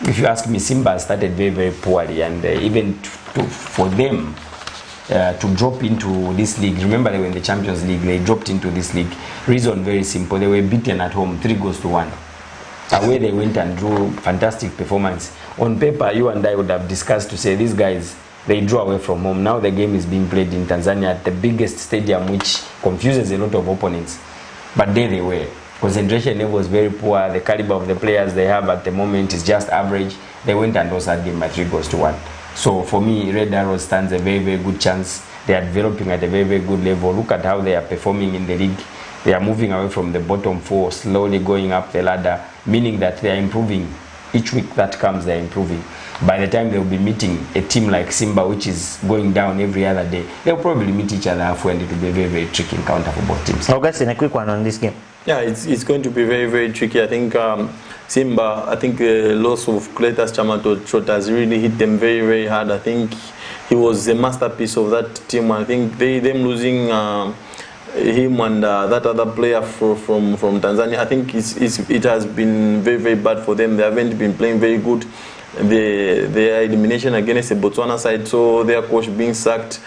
[SPEAKER 2] if you ask me, Simba started very, very poorly. And even for them to drop into this league, remember they were in the Champions League, they dropped into this league. Reason very simple, they were beaten at home 3-1. Away they went and drew fantastic performance. On paper, you and I would have discussed to say these guys, they draw away from home. Now the game is being played in Tanzania at the biggest stadium, which confuses a lot of opponents. But there they were. Concentration level was very poor. The caliber of the players they have at the moment is just average. They went and lost that game by 3-1. So for me, Red Arrows stands a very, very good chance. They are developing at a very, very good level. Look at how they are performing in the league. They are moving away from the bottom 4, slowly going up the ladder, meaning that they are improving. Each week that comes, they are improving. By the time they will be meeting a team like Simba, which is going down every other day, they'll probably meet each other halfway, and it will be a very, very tricky encounter for both teams.
[SPEAKER 1] Augustine, a quick one on this game.
[SPEAKER 3] Yeah, it's going to be very, very tricky. I think Simba, the loss of Cletus Chamato has really hit them very, very hard. I think he was a masterpiece of that team. I think them losing him and that other player from Tanzania, I think it has been very, very bad for them. They haven't been playing very good. Their elimination against the Botswana side, so their coach being sacked.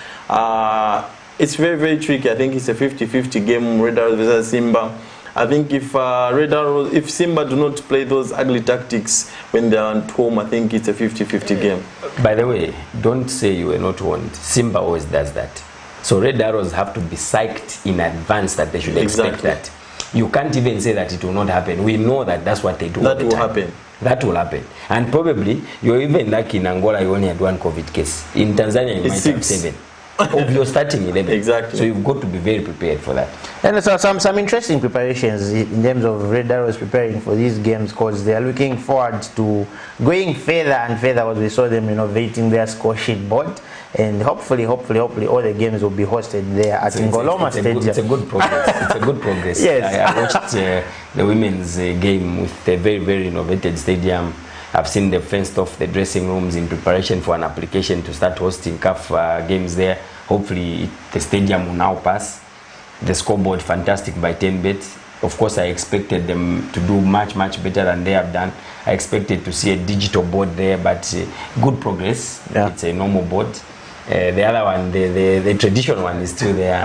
[SPEAKER 3] It's very, very tricky. I think it's a 50-50 game, Red Arrows versus Simba. I think if Simba do not play those ugly tactics when they are at home, I think it's a 50-50 game.
[SPEAKER 2] By the way, don't say you were not warned. Simba always does that. So Red Arrows have to be psyched in advance that they should expect that. You can't even say that it will not happen. We know that that's what they do.
[SPEAKER 3] That will happen.
[SPEAKER 2] That will happen. And probably, you're even lucky in Angola you only had 1 COVID case. In Tanzania you might have 7. Of your starting 11.
[SPEAKER 3] Exactly.
[SPEAKER 2] So you've got to be very prepared for that.
[SPEAKER 1] And so some interesting preparations in terms of Red Arrows preparing for these games, because they are looking forward to going further and further as we saw them innovating their score sheet board. And hopefully all the games will be hosted there at Ngoloma Stadium.
[SPEAKER 2] It's a good progress. It's a good progress.
[SPEAKER 1] Yes.
[SPEAKER 2] I watched the women's game with a very, very innovated stadium. I've seen them fenced off the dressing rooms in preparation for an application to start hosting CAF games there. Hopefully the stadium will now pass. The scoreboard fantastic by 10 bets. Of course, I expected them to do much, much better than they have done. I expected to see a digital board there, but good progress. Yeah. It's a normal board. The other one, the traditional one is still there.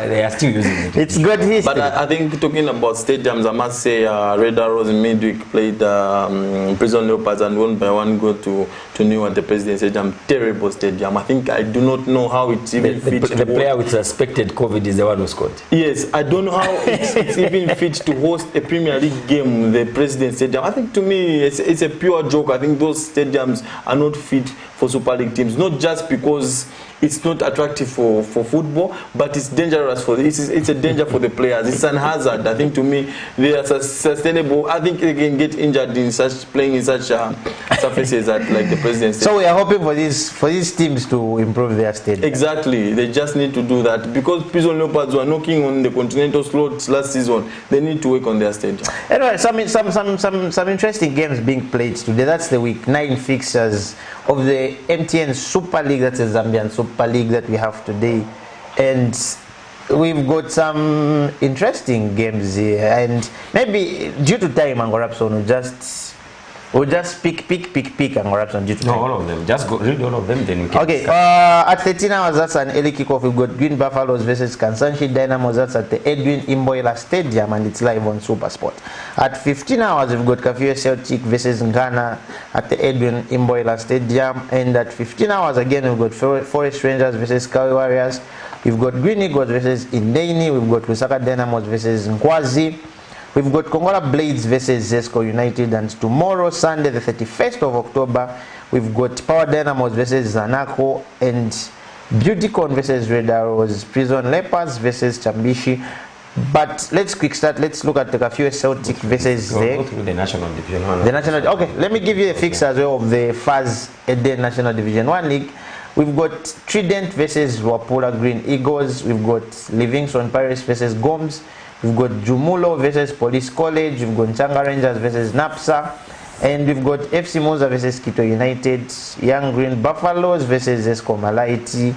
[SPEAKER 2] They are still using it.
[SPEAKER 1] It's good history.
[SPEAKER 3] But I think talking about stadiums, I must say Red Arrows in midweek played Prison Leopards and won by 1 goal to New at the President Stadium. Terrible stadium. I think I do not know how it's even fit to
[SPEAKER 2] the player with suspected COVID is the one who scored.
[SPEAKER 3] Yes, I don't know how it's even fit to host a Premier League game, the President Stadium. I think to me it's a pure joke. I think those stadiums are not fit for Super League teams, not just because it's not attractive for football, but it's dangerous for it's a danger for the players. It's an hazard. I think to me they are sustainable. I think they can get injured in playing in such surfaces like the President.
[SPEAKER 1] So we are hoping for these teams to improve their stadium.
[SPEAKER 3] Exactly, they just need to do that because Prison Leopards were knocking on the continental slots last season. They need to work on their stadium.
[SPEAKER 1] Anyway, some interesting games being played today. That's the week 9 fixtures of the MTN Super League. That's the Zambian Super League that we have today, and we've got some interesting games here. And maybe due to time, Angorapson we'll just pick Angorapson due to time.
[SPEAKER 2] No, all of them. Just read all of them, then we can.
[SPEAKER 1] Okay. At 13 hours, that's an early kickoff. We've got Green Buffaloes versus Kansanshi Dynamos. That's at the Edwin Imboila Stadium, and it's live on SuperSport. At 15 hours, we've got Kafue Celtic versus Ghana at the Edwin Imboila Stadium. And at 15 hours, again, we've got Forest Rangers versus Kawi Warriors. We've got Green Eagles versus Indeni. We've got Lusaka Dynamos versus Nkwazi. We've got Kongola Blades versus Zesco United. And tomorrow, Sunday, the 31st of October, we've got Power Dynamos versus Zanaco, and Beautycon versus Red Arrows, Prison Leopards versus Chambishi. But let's quick start. Let's look at the Kafue Celtic versus
[SPEAKER 2] go through the National Division 1.
[SPEAKER 1] Okay, let me give you a fix as well of the FAZ Eden National Division 1 League. We've got Trident versus Wapura Green Eagles. We've got Livingston Pirates versus Gomes. We've got Jumulo versus Police College. We've got Changa Rangers versus NAPSA. And we've got FC Moza versus Quito United. Young Green Buffaloes versus Esco Malaiti.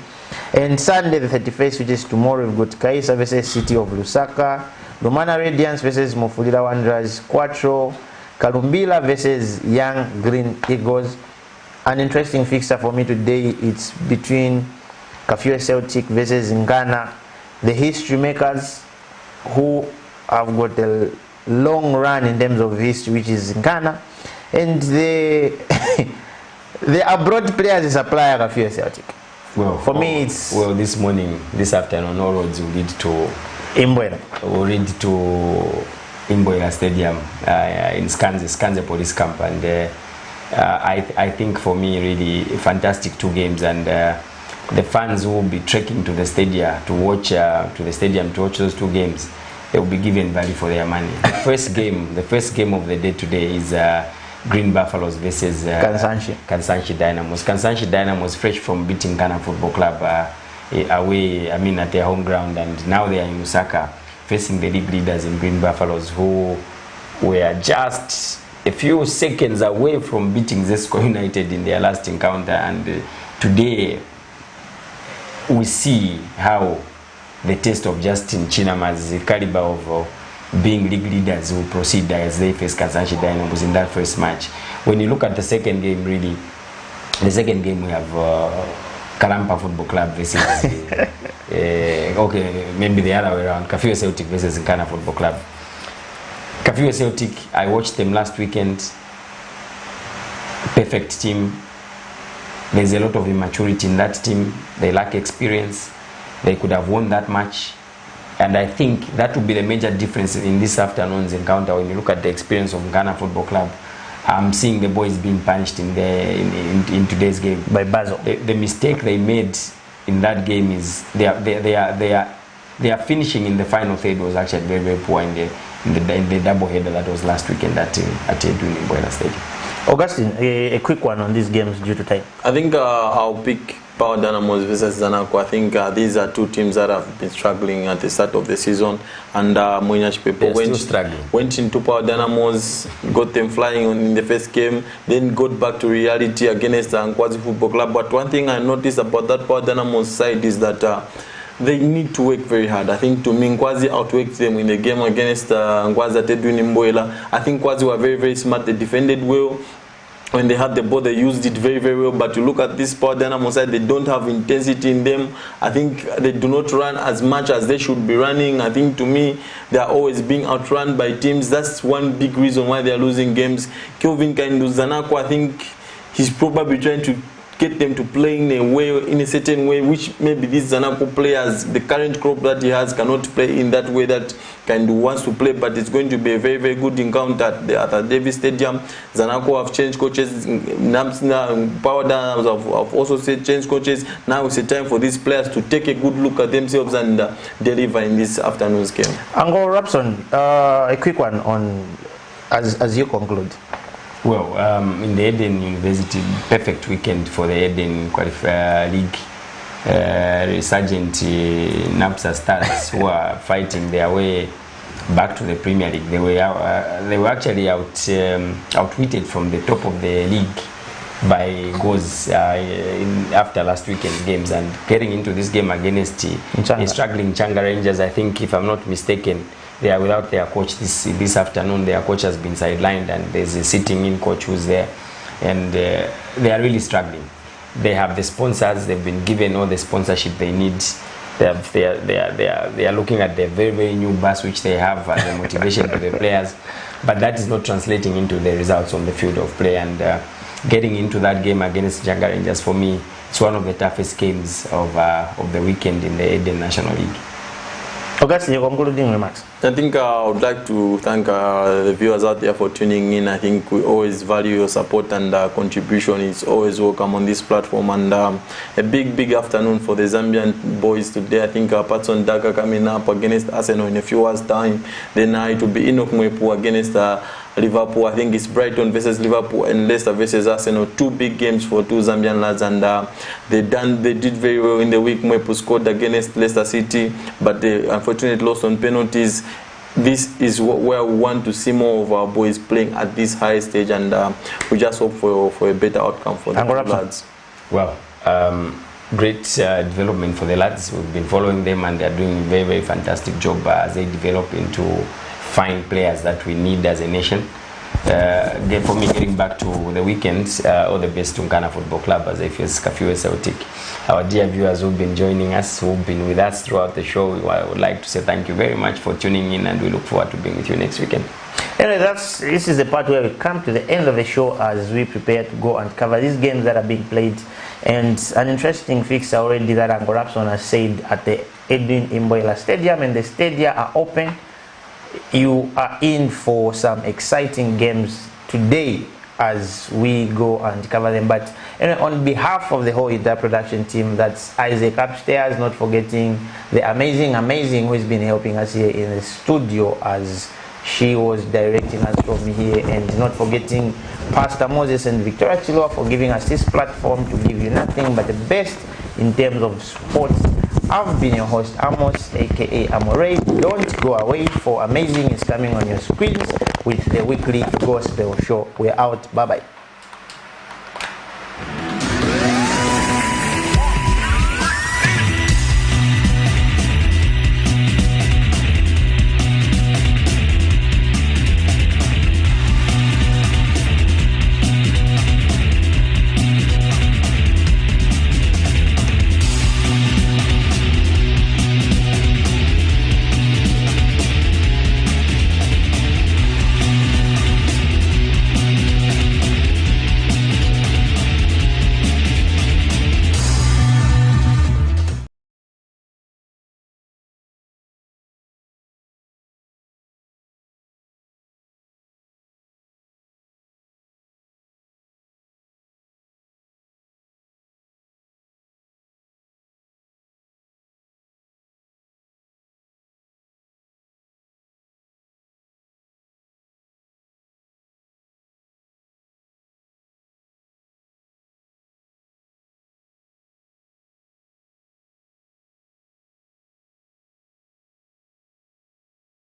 [SPEAKER 1] And Sunday the 31st, which is tomorrow, we've got Kaisa versus City of Lusaka. Romana Radiance versus Mofulira Wanderers. Quattro. Kalumbila versus Young Green Eagles. An interesting fixture for me today, it's between Kafue Celtic versus Ngana, the history makers who have got a long run in terms of history, which is Ngana, and the abroad players is supplier Kafue Celtic.
[SPEAKER 2] Well,
[SPEAKER 1] for me, it's
[SPEAKER 2] this afternoon, all roads will lead to
[SPEAKER 1] Imboela.
[SPEAKER 2] Imboela Stadium in Skanze Police Camp, and I think for me really fantastic 2 games, and the fans who will be trekking to the stadium to watch those 2 games, they will be given value for their money. The first game of the day today is Green Buffaloes versus Kansanshi Dynamos. Kansanshi Dynamos fresh from beating Ghana Football Club away, at their home ground, and now they are in Lusaka facing the league leaders in Green Buffaloes, who were just a few seconds away from beating Zesco United in their last encounter. And today we see how the taste of Justin Chinama's caliber of being league leaders will proceed as they face Kansanshi Dynamos in that first match. When you look at the second game, really, the second game we have Kalampa Football Club versus okay, maybe the other way around, Kafue Celtic versus Nkana Football Club. Kafue Celtic, I watched them last weekend. Perfect team. There's a lot of immaturity in that team. They lack experience. They could have won that match. And I think that would be the major difference in this afternoon's encounter. When you look at the experience of Ghana Football Club, I'm seeing the boys being punished in today's game
[SPEAKER 1] by Basel.
[SPEAKER 2] The mistake they made in that game is they are finishing in the final third was actually very, very poor in the double header that was last weekend at Edwin in Buena Stadium.
[SPEAKER 1] Augustine, a quick one on these games due to time.
[SPEAKER 3] I think I'll pick Power Dynamos versus Zanaco. I think these are 2 teams that have been struggling at the start of the season, and Moinyash people went into Power Dynamos, got them flying in the first game, then got back to reality against Nkwazi Football Club. But one thing I noticed about that Power Dynamos side is that they need to work very hard. I think to me, Nkwazi outworked them in the game against Nkwazi at Edwin Mboela. I think Nkwazi were very, very smart. They defended well. When they had the ball, they used it very, very well. But you look at this Power Dynamo side, they don't have intensity in them. I think they do not run as much as they should be running. I think to me, they are always being outrun by teams. That's one big reason why they are losing games. Kelvin Kaindu Zanako, I think he's probably trying to get them to play in a certain way, which maybe these Zanako players, the current crop that he has, cannot play in that way that Kaindu wants to play. But it's going to be a very, very good encounter at the Davis Stadium. Zanako have changed coaches. Power Dynamos have also changed coaches. Now it's a time for these players to take a good look at themselves and deliver in this afternoon's game.
[SPEAKER 1] Ango Rapson, a quick one on as you conclude.
[SPEAKER 2] Well, in the Eden University, perfect weekend for the Eden Qualifier League. Resurgent NAPSA stars who are fighting their way back to the Premier League. They were actually outwitted from the top of the league by goals after last weekend's games, and getting into this game against a struggling Changa Rangers. I think, if I'm not mistaken, they are without their coach this afternoon. Their coach has been sidelined, and there's a sitting-in coach who's there, and they are really struggling. They have the sponsors; they've been given all the sponsorship they need. They are looking at the very, very new bus which they have as a motivation to the players, but that is not translating into the results on the field of play. And getting into that game against Changa Rangers, for me, it's one of the toughest games of the weekend in the Eden National League.
[SPEAKER 1] Augustine, your concluding remarks.
[SPEAKER 3] I think I would like to thank the viewers out there for tuning in. I think we always value your support, and contribution is always welcome on this platform. And a big afternoon for the Zambian boys today. I think Patson Daka coming up against Arsenal in a few hours' time. Then it will be Enoch Mwepu against Liverpool. I think it's Brighton versus Liverpool and Leicester versus Arsenal. 2 big games for 2 Zambian lads, and they did very well in the week. Mwepu scored against Leicester City, but they unfortunately lost on penalties. This is where we want to see more of our boys playing at this high stage, and we just hope for a better outcome for the lads.
[SPEAKER 2] Well, great development for the lads. We've been following them, and they're doing a very, very fantastic job as they develop into fine players that we need as a nation. For me, getting back to the weekends, all the best to Ghana Football Club as if it's Kafue Celtic. Our dear viewers who've been joining us, who've been with us throughout the show, I would like to say thank you very much for tuning in, and we look forward to being with you next weekend.
[SPEAKER 1] Anyway, this is the part where we come to the end of the show as we prepare to go and cover these games that are being played. And an interesting fix already that Uncle Rapson has said at the Edwin Imboila Stadium, and the stadia are open. You are in for some exciting games today as we go and cover them. But anyway, on behalf of the whole entire production team, that's Isaac upstairs, not forgetting the amazing who has been helping us here in the studio as she was directing us from here, and not forgetting Pastor Moses and Victoria Chilua for giving us this platform to give you nothing but the best in terms of sports. I've been your host, Amos, aka Amore. Don't go away, for amazing is coming on your screens with the weekly gospel show. We're out. Bye bye.